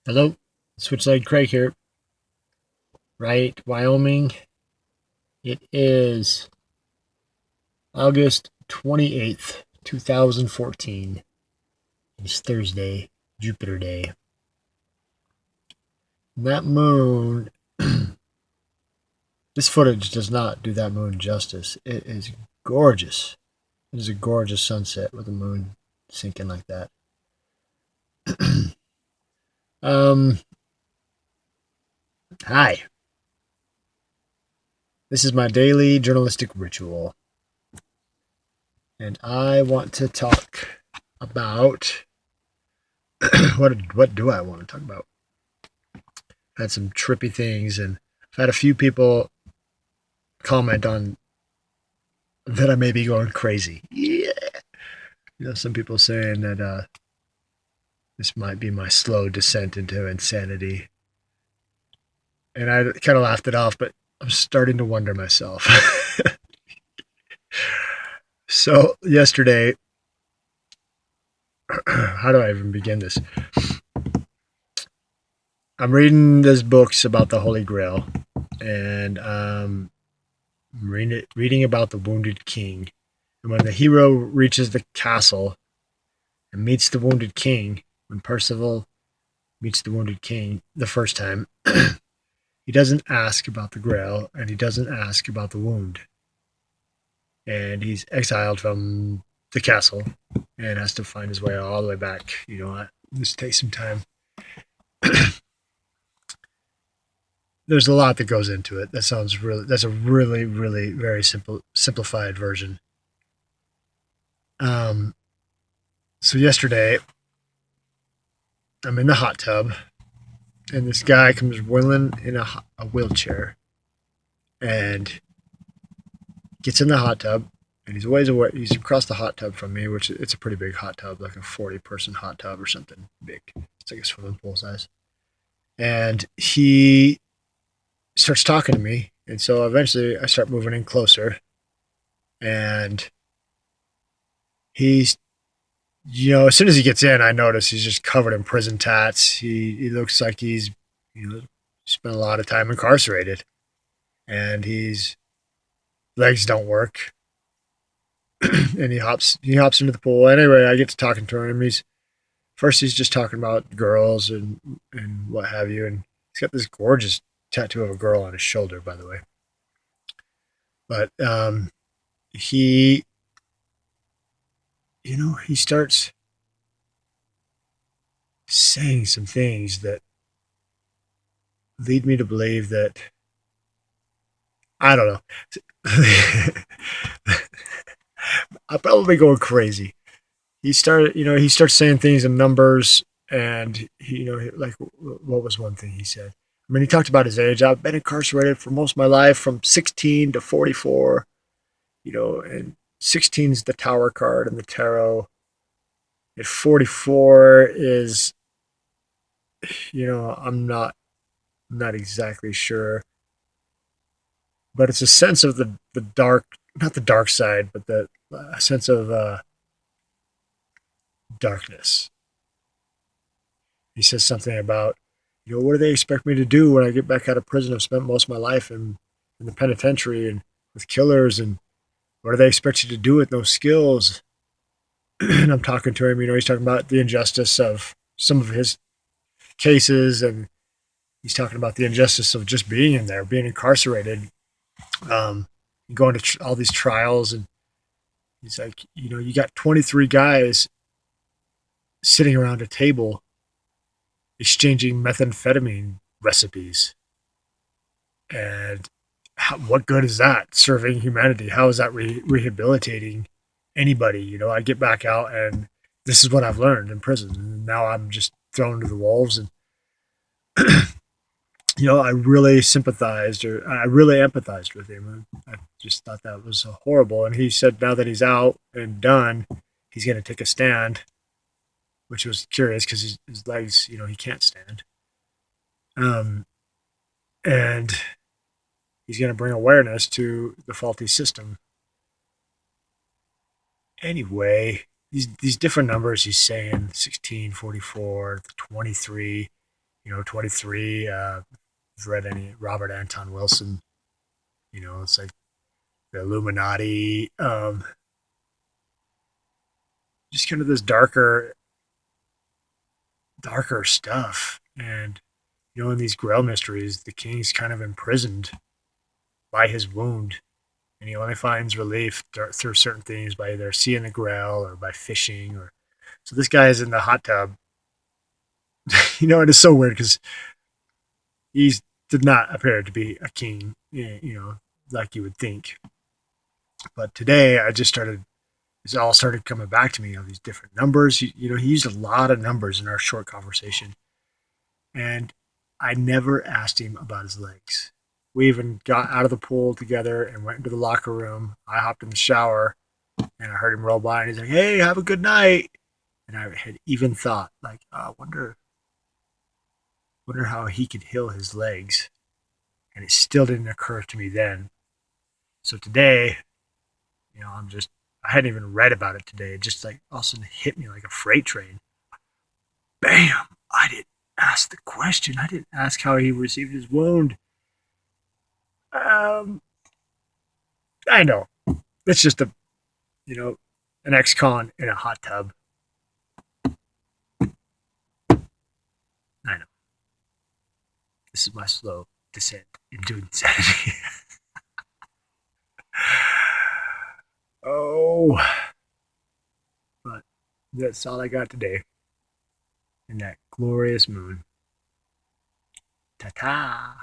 Hello, SwitchlegCraig here. Right, Wyoming. It is August 28th, 2014. It's Thursday, Jupiter Day. That moon, this footage does not do that moon justice. It is gorgeous. It is a gorgeous sunset with the moon sinking like that. um, Hi. This is my daily journalistic ritual, and I want to talk about what do I want to talk about? I've had some trippy things, and I've had a few people comment on that I may be going crazy. Yeah, some people saying that this might be my slow descent into insanity, and I kind of laughed it off, but I'm starting to wonder myself. So yesterday, how do I even begin this? I'm reading these books about the Holy Grail, and reading about the wounded king. And when the hero reaches the castle and meets the wounded king, when Percival meets the wounded king the first time, he doesn't ask about the grail and he doesn't ask about the wound. And he's exiled from the castle and has to find his way all the way back. You know what? This takes some time. There's a lot that goes into it. That's a really very simplified version. So yesterday I'm in the hot tub and this guy comes whirling in a wheelchair and gets in the hot tub and he's ways away. He's across the hot tub from me, which it's a pretty big hot tub, like a 40-person hot tub or something big. It's like a swimming pool size. And he starts talking to me. And so eventually I start moving in closer and he's, as soon as he gets in, I notice he's just covered in prison tats. He looks like he's, spent a lot of time incarcerated and his legs don't work. And he hops into the pool. Anyway, I get to talking to him. He's just talking about girls and what have you. And he's got this gorgeous tattoo of a girl on his shoulder, by the way. But he he starts saying some things that lead me to believe that I don't know. I'm probably going crazy. He starts saying things in numbers, and like what was one thing he said? I mean, he talked about his age. I've been incarcerated for most of my life, from 16 to 44. And 16 is the Tower card in the tarot. And 44 is, I'm not exactly sure, but it's a sense of the dark, not the dark side, but the a sense of darkness. He says something about, what do they expect me to do when I get back out of prison? I've spent most of my life in the penitentiary and with killers, and what do they expect you to do with no skills? And I'm talking to him, he's talking about the injustice of some of his cases, and he's talking about the injustice of just being in there, being incarcerated, going to all these trials. And he's like, you got 23 guys sitting around a table exchanging methamphetamine recipes. And what good is that serving humanity? How is that rehabilitating anybody? I get back out and this is what I've learned in prison. And now I'm just thrown to the wolves. And, I really sympathized, or I really empathized with him. I just thought that was horrible. And he said now that he's out and done, he's going to take a stand, which was curious because his legs, he can't stand. And he's going to bring awareness to the faulty system. Anyway, these different numbers he's saying, 16, 44, 23, 23. I've read any Robert Anton Wilson. It's like the Illuminati. Just kind of this darker stuff. And in these Grail mysteries, the king's kind of imprisoned by his wound, and he only finds relief through certain things by either seeing the Grail or by fishing. Or so this guy is in the hot tub. It is so weird because he did not appear to be a king, like you would think. But today, it all started coming back to me. These different numbers. He used a lot of numbers in our short conversation, and I never asked him about his legs. We even got out of the pool together and went into the locker room. I hopped in the shower and I heard him roll by and he's like, "Hey, have a good night." And I had even thought, like, wonder how he could heal his legs. And it still didn't occur to me then. So today, I hadn't even read about it today. It just like all of a sudden hit me like a freight train. Bam! I didn't ask the question. I didn't ask how he received his wound. Um, I know. It's just an ex-con in a hot tub. I know. This is my slow descent into insanity. Oh, but that's all I got today. In that glorious moon. Ta-ta.